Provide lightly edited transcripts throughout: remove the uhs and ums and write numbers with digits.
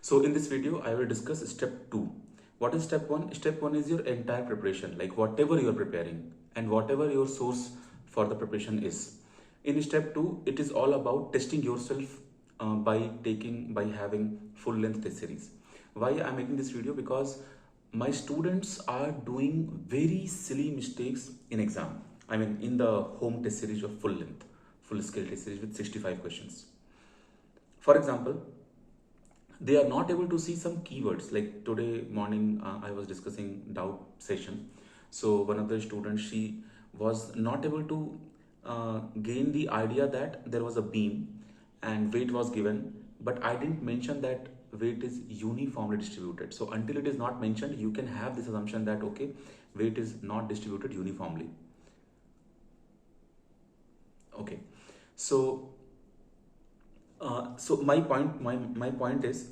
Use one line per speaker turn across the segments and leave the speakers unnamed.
So in this video, I will discuss step 2. What is step 1? Step 1 is your entire preparation, like whatever you are preparing and whatever your source for the preparation is. In step 2, it is all about testing yourself by having full length test series. Why I am making this video? Because my students are doing very silly mistakes in exam. I mean in the home test series of full length, full scale test series with 65 questions. For example, they are not able to see some keywords. Like today morning I was discussing doubt session, so one of the students, she was not able to gain the idea that there was a beam and weight was given, but I didn't mention that weight is uniformly distributed. So until it is not mentioned, you can have this assumption that okay, weight is not distributed uniformly. Okay, so my point is,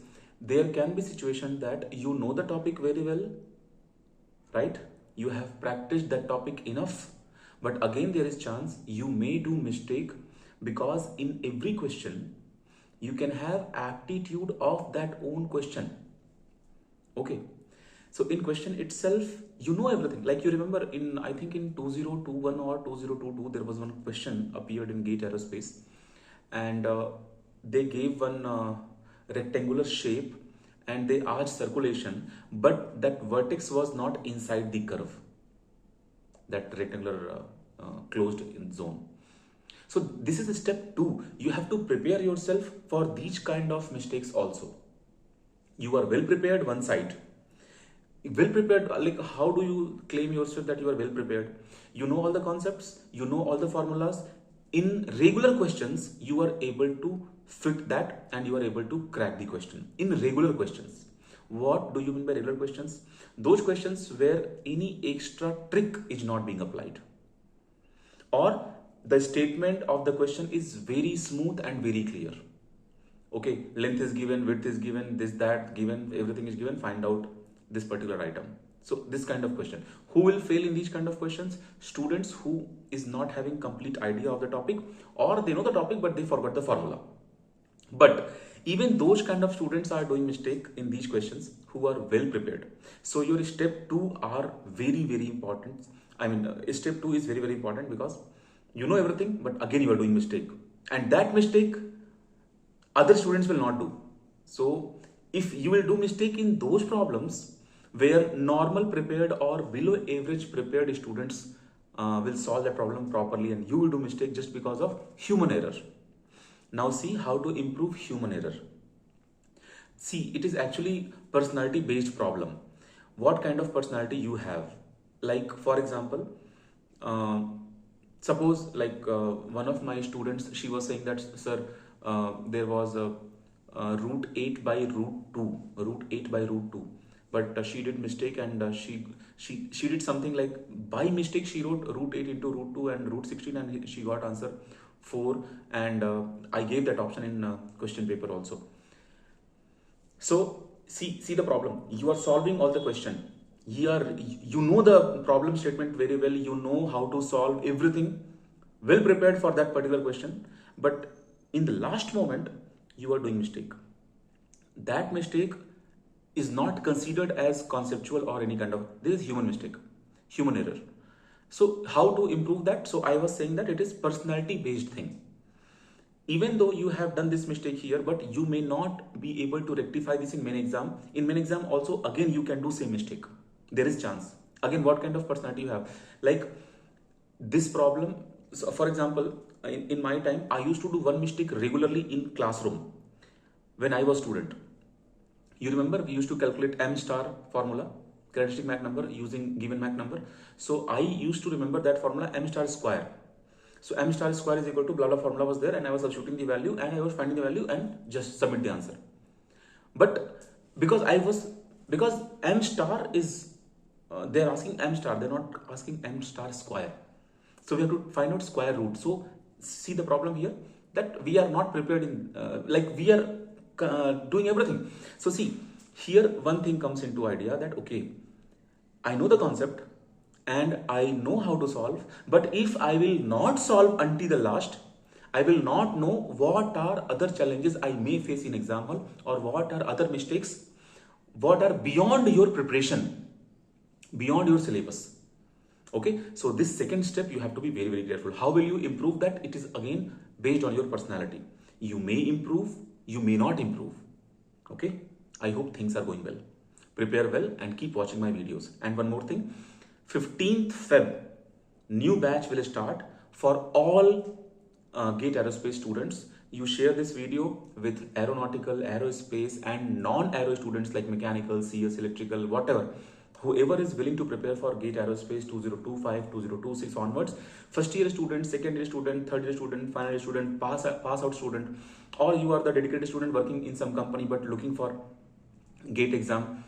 there can be situation that you know the topic very well, right? You have practiced that topic enough, but again there is chance you may do mistake, because in every question you can have aptitude of that own question. Okay, so in question itself you know everything. Like you remember in, I think in 2021 or 2022, there was one question appeared in GATE Aerospace, and they gave one rectangular shape and they asked circulation, but that vertex was not inside the curve, that rectangular closed in zone. So this is step 2. You have to prepare yourself for these kind of mistakes also. You are well prepared one side. Well prepared, like how do you claim yourself that you are well prepared? You know all the concepts, you know all the formulas. In regular questions, you are able to fit that and you are able to crack the question. In regular questions, what do you mean by regular questions? Those questions where any extra trick is not being applied, or the statement of the question is very smooth and very clear. Okay, length is given, width is given, this, that given, everything is given, find out this particular item. So this kind of question. Who will fail in these kind of questions? Students who is not having complete idea of the topic, or they know the topic but they forgot the formula. But even those kind of students are doing mistake in these questions who are well prepared. So your step 2 are very, very important. I mean, step 2 is very, very important, because you know everything, but again you are doing mistake, and that mistake other students will not do. So if you will do mistake in those problems where normal prepared or below average prepared students will solve that problem properly, and you will do mistake just because of human error. Now see how to improve human error. See, it is actually personality based problem. What kind of personality you have? Like for example, suppose like one of my students, she was saying that sir, there was a root 8 by root 2, but she did mistake, and she did something like by mistake she wrote root 8 into root 2 and root 16, and she got answer 4, and I gave that option in question paper also. So see the problem. You are solving all the question. Here you know the problem statement very well. You know how to solve everything. Well prepared for that particular question. But in the last moment, you are doing mistake. That mistake is not considered as conceptual or any kind of, this is human mistake, human error. So how to improve that? So I was saying that it is personality based thing. Even though you have done this mistake here, but you may not be able to rectify this in main exam. In main exam also, again, you can do same mistake. There is chance. Again, what kind of personality you have? Like this problem. So for example, in my time, I used to do one mistake regularly in classroom when I was student. You remember we used to calculate M star formula, characteristic Mach number using given Mach number. So I used to remember that formula, M star square. So M star square is equal to blah blah formula was there, and I was substituting the value and I was finding the value and just submit the answer. But because M star is, they're asking M star, they're not asking M star square. So we have to find out square root. So see the problem here, that we are not prepared in, like we are doing everything. So see, here one thing comes into idea that, okay, I know the concept and I know how to solve, but if I will not solve until the last, I will not know what are other challenges I may face in exam hall, or what are other mistakes, what are beyond your preparation, beyond your syllabus. Okay, so this second step you have to be very, very careful. How will you improve that? It is again based on your personality. You may improve, you may not improve. Okay, I hope things are going well. Prepare well and keep watching my videos. And one more thing, 15th Feb, new batch will start for all GATE Aerospace students. You share this video with aeronautical, aerospace and non-aero students like mechanical, CS, electrical, whatever. Whoever is willing to prepare for GATE Aerospace 2025, 2026 onwards, first year student, second year student, third year student, final year student, pass out student, or you are the dedicated student working in some company but looking for GATE exam.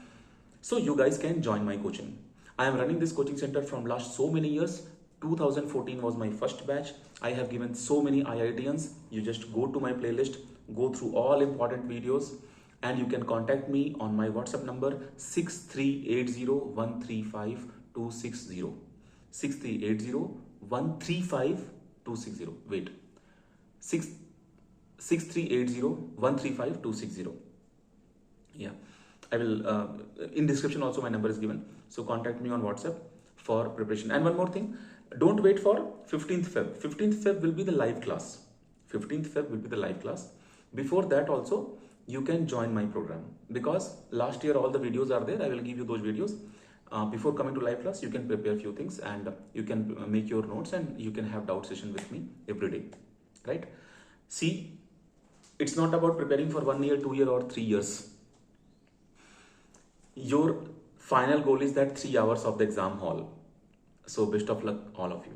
So you guys can join my coaching. I am running this coaching center from last so many years. 2014 was my first batch. I have given so many IITians. You just go to my playlist, go through all important videos, and you can contact me on my WhatsApp number 6380135260. 6380135260. Wait. 6380135260. Yeah. I will, in description also my number is given. So contact me on WhatsApp for preparation. And one more thing, don't wait for 15th Feb. 15th Feb will be the live class. 15th Feb will be the live class. Before that also, you can join my program, because last year all the videos are there. I will give you those videos. Before coming to live class, you can prepare a few things and you can make your notes and you can have doubt session with me every day, right? See, it's not about preparing for 1 year, 2 year or 3 years. Your final goal is that 3 hours of the exam hall. So best of luck all of you.